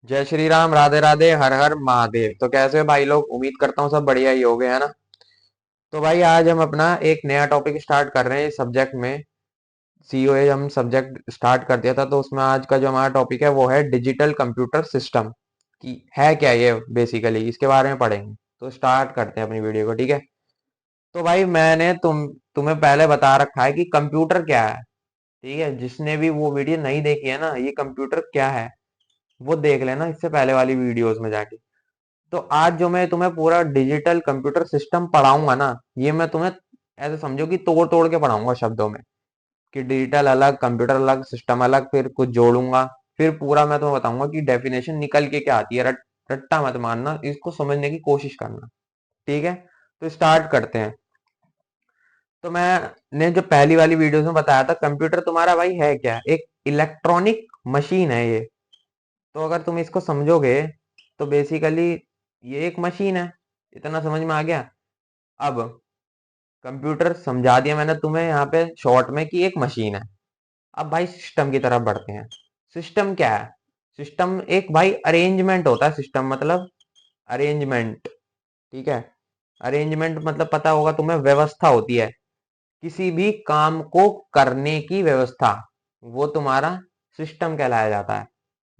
जय श्री राम, राधे राधे, हर हर महादेव। तो कैसे हो भाई लोग? उम्मीद करता हूँ सब बढ़िया ही हो गए, है ना। तो भाई आज हम अपना एक नया टॉपिक स्टार्ट कर रहे हैं इस सब्जेक्ट में। सीओए हम सब्जेक्ट स्टार्ट कर दिया था, तो उसमें आज का जो हमारा टॉपिक है वो है डिजिटल कंप्यूटर सिस्टम। कि है क्या ये, बेसिकली इसके बारे में पढ़ेंगे। तो स्टार्ट करते हैं अपनी वीडियो को, ठीक है। तो भाई मैंने तुम्हें पहले बता रखा है कि कंप्यूटर क्या है। ठीक है, जिसने भी वो वीडियो नहीं देखी है ना, ये कंप्यूटर क्या है वो देख लेना इससे पहले वाली वीडियोस में जाके। तो आज जो मैं तुम्हें पूरा डिजिटल कंप्यूटर सिस्टम पढ़ाऊंगा ना, ये मैं तुम्हें ऐसे समझो कि तोड़ तोड़ के पढ़ाऊंगा शब्दों में। कि डिजिटल अलग, कंप्यूटर अलग, सिस्टम अलग, फिर कुछ जोड़ूंगा। फिर पूरा मैं तुम्हें बताऊंगा कि डेफिनेशन निकल के क्या आती है। रट्टा मत मारना, इसको समझने की कोशिश करना। ठीक है, तो स्टार्ट करते हैं। तो मैंने जो पहली वाली वीडियोस में बताया था, कंप्यूटर तुम्हारा भाई है क्या? एक इलेक्ट्रॉनिक मशीन है ये। तो अगर तुम इसको समझोगे तो बेसिकली ये एक मशीन है। इतना समझ में आ गया। अब कंप्यूटर समझा दिया मैंने तुम्हें यहाँ पे शॉर्ट में कि एक मशीन है। अब भाई सिस्टम की तरफ बढ़ते हैं। सिस्टम क्या है? सिस्टम एक भाई अरेंजमेंट होता है। सिस्टम मतलब अरेंजमेंट। ठीक है, अरेंजमेंट मतलब पता होगा तुम्हें, व्यवस्था होती है। किसी भी काम को करने की व्यवस्था, वो तुम्हारा सिस्टम कहलाया जाता है।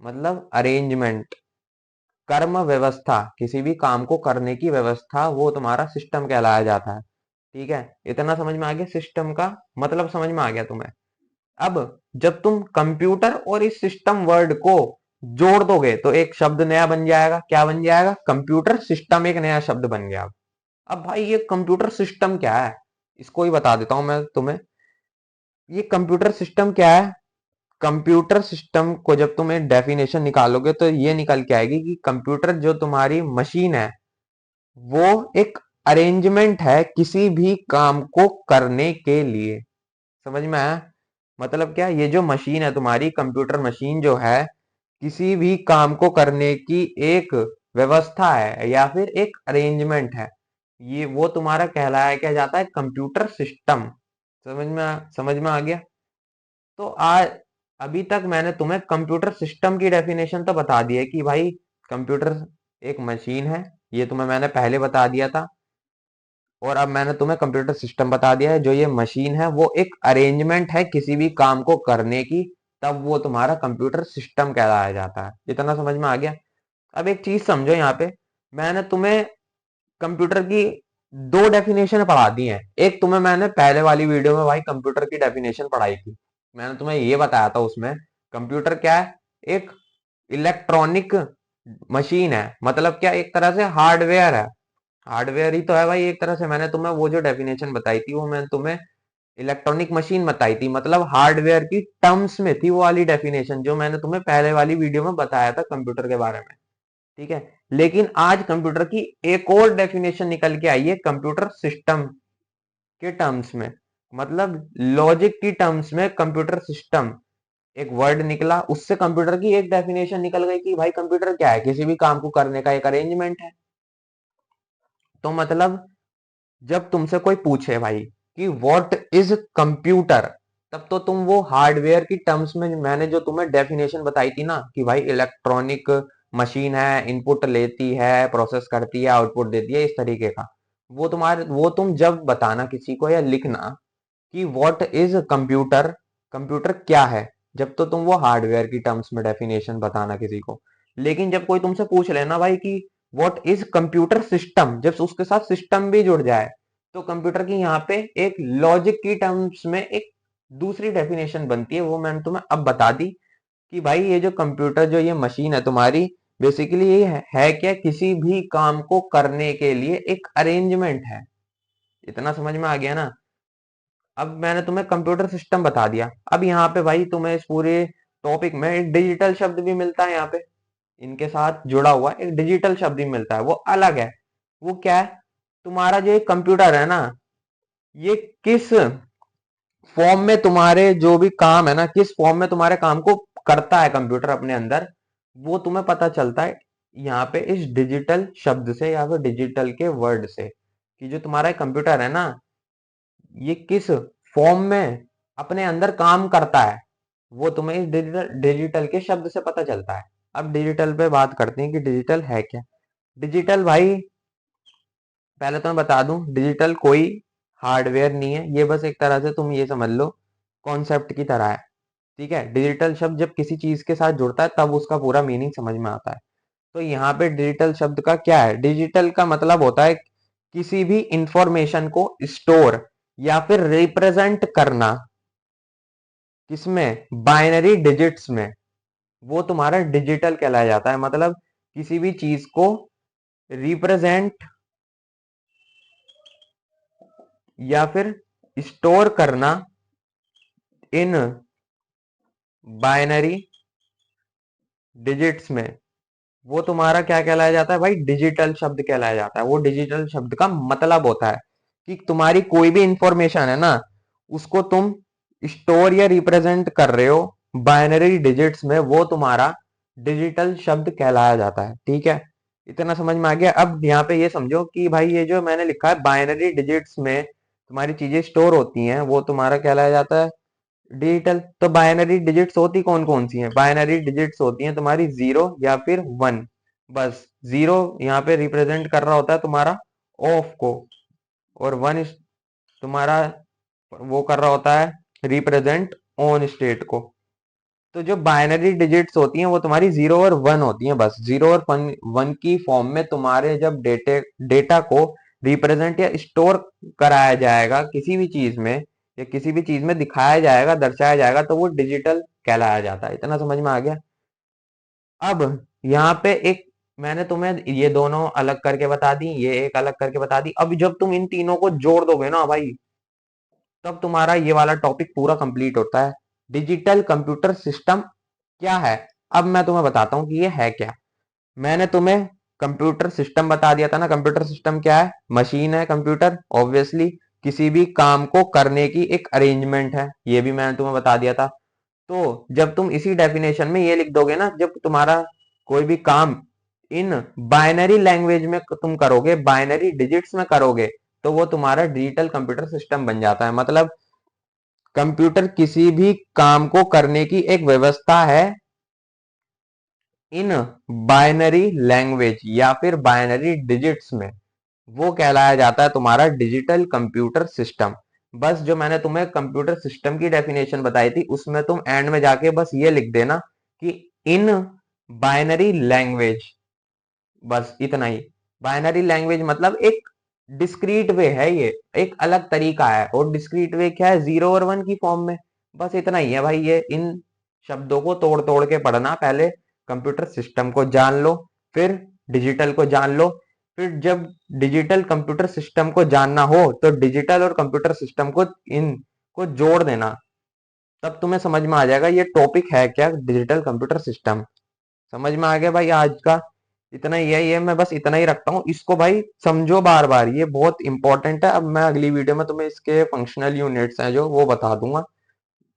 मतलब अरेंजमेंट, कर्म व्यवस्था, किसी भी काम को करने की व्यवस्था, वो तुम्हारा सिस्टम कहलाया जाता है। ठीक है, इतना समझ में आ गया? सिस्टम का मतलब समझ में आ गया तुम्हें? अब जब तुम कंप्यूटर और इस सिस्टम वर्ड को जोड़ दोगे तो एक शब्द नया बन जाएगा। क्या बन जाएगा? कंप्यूटर सिस्टम, एक नया शब्द बन गया। अब भाई ये कंप्यूटर सिस्टम क्या है, इसको ही बता देता हूं मैं तुम्हें। ये कंप्यूटर सिस्टम क्या है? कंप्यूटर सिस्टम को जब तुम एक डेफिनेशन निकालोगे तो ये निकल के आएगी कि कंप्यूटर जो तुम्हारी मशीन है, वो एक अरेंजमेंट है किसी भी काम को करने के लिए। समझ में आया? मतलब क्या, ये जो मशीन है तुम्हारी, कंप्यूटर मशीन जो है, किसी भी काम को करने की एक व्यवस्था है या फिर एक अरेंजमेंट है। ये वो तुम्हारा कहलाया क्या जाता है? Computer system. समझ में आ गया? तो आज अभी तक मैंने तुम्हें कंप्यूटर सिस्टम की डेफिनेशन तो बता दी है कि भाई कंप्यूटर एक मशीन है। ये तुम्हें मैंने पहले बता दिया था। और अब मैंने तुम्हें कंप्यूटर सिस्टम बता दिया है। जो ये मशीन है वो एक अरेंजमेंट है किसी भी काम को करने की, तब वो तुम्हारा कंप्यूटर सिस्टम कहलाया जाता है। इतना समझ में आ गया? अब एक चीज समझो यहाँ पे। मैंने तुम्हें कंप्यूटर की दो डेफिनेशन पढ़ा दी है। एक तुम्हें मैंने पहले वाली वीडियो में भाई कंप्यूटर की डेफिनेशन पढ़ाई थी। मैंने तुम्हें ये बताया था उसमें, कंप्यूटर क्या है? एक इलेक्ट्रॉनिक मशीन है। मतलब क्या, एक तरह से हार्डवेयर है। हार्डवेयर ही तो है भाई एक तरह से। मैंने तुम्हें वो जो डेफिनेशन बताई थी वो मैंने तुम्हें इलेक्ट्रॉनिक मशीन बताई थी, मतलब हार्डवेयर की टर्म्स में थी वो वाली डेफिनेशन जो मैंने तुम्हें पहले वाली वीडियो में बताया था कंप्यूटर के बारे में। ठीक है, लेकिन आज कंप्यूटर की एक और डेफिनेशन निकल के आई है कंप्यूटर सिस्टम के टर्म्स में। मतलब लॉजिक की टर्म्स में कंप्यूटर सिस्टम एक वर्ड निकला, उससे कंप्यूटर की एक डेफिनेशन निकल गई कि भाई कंप्यूटर क्या है? किसी भी काम को करने का एक अरेंजमेंट है। तो मतलब जब तुमसे कोई पूछे भाई कि व्हाट इज कंप्यूटर, तब तो तुम वो हार्डवेयर की टर्म्स में मैंने जो तुम्हें डेफिनेशन बताई थी ना कि भाई इलेक्ट्रॉनिक मशीन है, इनपुट लेती है, प्रोसेस करती है, आउटपुट देती है, इस तरीके का। वो तुम जब बताना किसी को या लिखना कि व्हाट इज कंप्यूटर, कंप्यूटर क्या है, जब तो तुम वो हार्डवेयर की टर्म्स में डेफिनेशन बताना किसी को। लेकिन जब कोई तुमसे पूछ लेना भाई कि व्हाट इज कंप्यूटर सिस्टम, जब उसके साथ सिस्टम भी जुड़ जाए, तो कंप्यूटर की यहाँ पे एक लॉजिक की टर्म्स में एक दूसरी डेफिनेशन बनती है। वो मैंने तुम्हें अब बता दी कि भाई ये जो कंप्यूटर, जो ये मशीन है तुम्हारी, बेसिकली ये है क्या? किसी भी काम को करने के लिए एक अरेंजमेंट है। इतना समझ में आ गया ना? अब मैंने तुम्हें कंप्यूटर सिस्टम बता दिया। अब यहाँ पे भाई तुम्हें इस पूरे टॉपिक में एक डिजिटल शब्द भी मिलता है। यहाँ पे इनके साथ जुड़ा हुआ एक डिजिटल शब्द भी मिलता है, वो अलग है। वो क्या है? तुम्हारा जो एक कंप्यूटर है ना, ये किस फॉर्म में तुम्हारे जो भी काम है ना, किस फॉर्म में तुम्हारे काम को करता है कंप्यूटर अपने अंदर, वो तुम्हें पता चलता है यहाँ पे इस डिजिटल शब्द से या फिर डिजिटल के वर्ड से। कि जो तुम्हारा कंप्यूटर है ना, ये किस फॉर्म में अपने अंदर काम करता है, वो तुम्हें इस डिजिटल डिजिटल के शब्द से पता चलता है। अब डिजिटल पे बात करते हैं कि डिजिटल है क्या। डिजिटल भाई, पहले तो मैं बता दूं, डिजिटल कोई हार्डवेयर नहीं है, ये बस एक तरह से तुम ये समझ लो कॉन्सेप्ट की तरह है। ठीक है, डिजिटल शब्द जब किसी चीज के साथ जुड़ता है तब उसका पूरा मीनिंग समझ में आता है। तो यहाँ पे डिजिटल शब्द का क्या है, डिजिटल का मतलब होता है किसी भी इंफॉर्मेशन को स्टोर या फिर रिप्रेजेंट करना, किसमें, बाइनरी डिजिट्स में, वो तुम्हारा डिजिटल कहलाया जाता है। मतलब किसी भी चीज को रिप्रेजेंट या फिर स्टोर करना इन बाइनरी डिजिट्स में, वो तुम्हारा क्या कहलाया जाता है भाई, डिजिटल शब्द कहलाया जाता है। वो डिजिटल शब्द का मतलब होता है कि तुम्हारी कोई भी इंफॉर्मेशन है ना, उसको तुम स्टोर या रिप्रेजेंट कर रहे हो बाइनरी डिजिट्स में, वो तुम्हारा डिजिटल शब्द कहलाया जाता है। ठीक है, इतना समझ में आ गया। अब यहाँ पे ये समझो कि भाई ये जो मैंने लिखा है बाइनरी डिजिट्स में तुम्हारी चीजें स्टोर होती हैं, वो तुम्हारा कहलाया जाता है डिजिटल। तो बाइनरी डिजिट्स होती कौन कौन सी हैं, बाइनरी डिजिट्स होती हैं तुम्हारी जीरो या फिर वन। बस जीरो यहाँ पे रिप्रेजेंट कर रहा होता है तुम्हारा ऑफ को, और वन तुम्हारा वो कर रहा होता है रिप्रेजेंट ऑन स्टेट को। तो जो बाइनरी डिजिट्स होती हैं वो तुम्हारी जीरो और वन होती हैं, बस जीरो और वन की फॉर्म में तुम्हारे जब डेटा को रिप्रेजेंट या स्टोर कराया जाएगा किसी भी चीज में, या किसी भी चीज में दिखाया जाएगा, दर्शाया जाएगा, तो वो डिजिटल कहलाया जाता है। इतना समझ में आ गया। अब यहाँ पे एक मैंने तुम्हें ये दोनों अलग करके बता दी, ये एक अलग करके बता दी। अब जब तुम इन तीनों को जोड़ दोगे ना भाई, तब तुम्हारा ये वाला टॉपिक पूरा कंप्लीट होता है। डिजिटल कंप्यूटर सिस्टम क्या है, अब मैं तुम्हें बताता हूँ कि ये है क्या। मैंने तुम्हें कंप्यूटर सिस्टम बता दिया था ना, कंप्यूटर सिस्टम क्या है, मशीन है कंप्यूटर, ऑब्वियसली किसी भी काम को करने की एक अरेंजमेंट है, ये भी मैंने तुम्हें बता दिया था। तो जब तुम इसी डेफिनेशन में ये लिख दोगे ना, जब तुम्हारा कोई भी काम इन बाइनरी लैंग्वेज में तुम करोगे, बाइनरी डिजिट्स में करोगे, तो वो तुम्हारा डिजिटल कंप्यूटर सिस्टम बन जाता है। मतलब कंप्यूटर किसी भी काम को करने की एक व्यवस्था है इन बाइनरी लैंग्वेज या फिर बाइनरी डिजिट्स में, वो कहलाया जाता है तुम्हारा डिजिटल कंप्यूटर सिस्टम। बस जो मैंने तुम्हें कंप्यूटर सिस्टम की डेफिनेशन बताई थी, उसमें तुम एंड में जाके बस ये लिख देना कि इन बाइनरी लैंग्वेज, बस इतना ही। बाइनरी लैंग्वेज मतलब एक डिस्क्रीट वे है, ये एक अलग तरीका है। और डिस्क्रीट वे क्या है, जीरो और वन की फॉर्म में। बस इतना ही है भाई, ये इन शब्दों को तोड़ तोड़ के पढ़ना। पहले कंप्यूटर सिस्टम को जान लो, फिर डिजिटल को जान लो, फिर जब डिजिटल कंप्यूटर सिस्टम को जानना हो तो डिजिटल और कंप्यूटर सिस्टम को इन को जोड़ देना, तब तुम्हें समझ में आ जाएगा ये टॉपिक है क्या, डिजिटल कंप्यूटर सिस्टम। समझ में आ गया भाई आज का। इतना ही है, ये मैं बस इतना ही रखता हूँ, इसको भाई समझो बार बार, ये बहुत इंपॉर्टेंट है। अब मैं अगली वीडियो में तुम्हें इसके फंक्शनल यूनिट्स हैं जो वो बता दूंगा।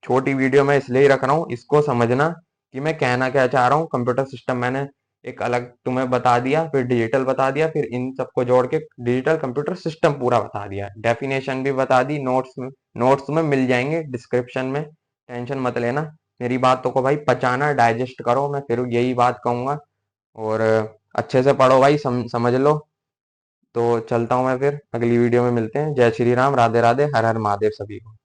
छोटी वीडियो में इसलिए ही रख रहा हूँ, इसको समझना कि मैं कहना क्या चाह रहा हूँ। कंप्यूटर सिस्टम मैंने एक अलग तुम्हें बता दिया, फिर डिजिटल बता दिया, फिर इन सबको जोड़ के डिजिटल कंप्यूटर सिस्टम पूरा बता दिया, डेफिनेशन भी बता दी। नोट्स में मिल जाएंगे डिस्क्रिप्शन में, टेंशन मत लेना। मेरी बातों को भाई पचाना, डाइजेस्ट करो, मैं फिर यही बात कहूंगा। और अच्छे से पढ़ो भाई, समझ लो। तो चलता हूँ मैं, फिर अगली वीडियो में मिलते हैं। जय श्री राम, राधे राधे, हर हर महादेव सभी को।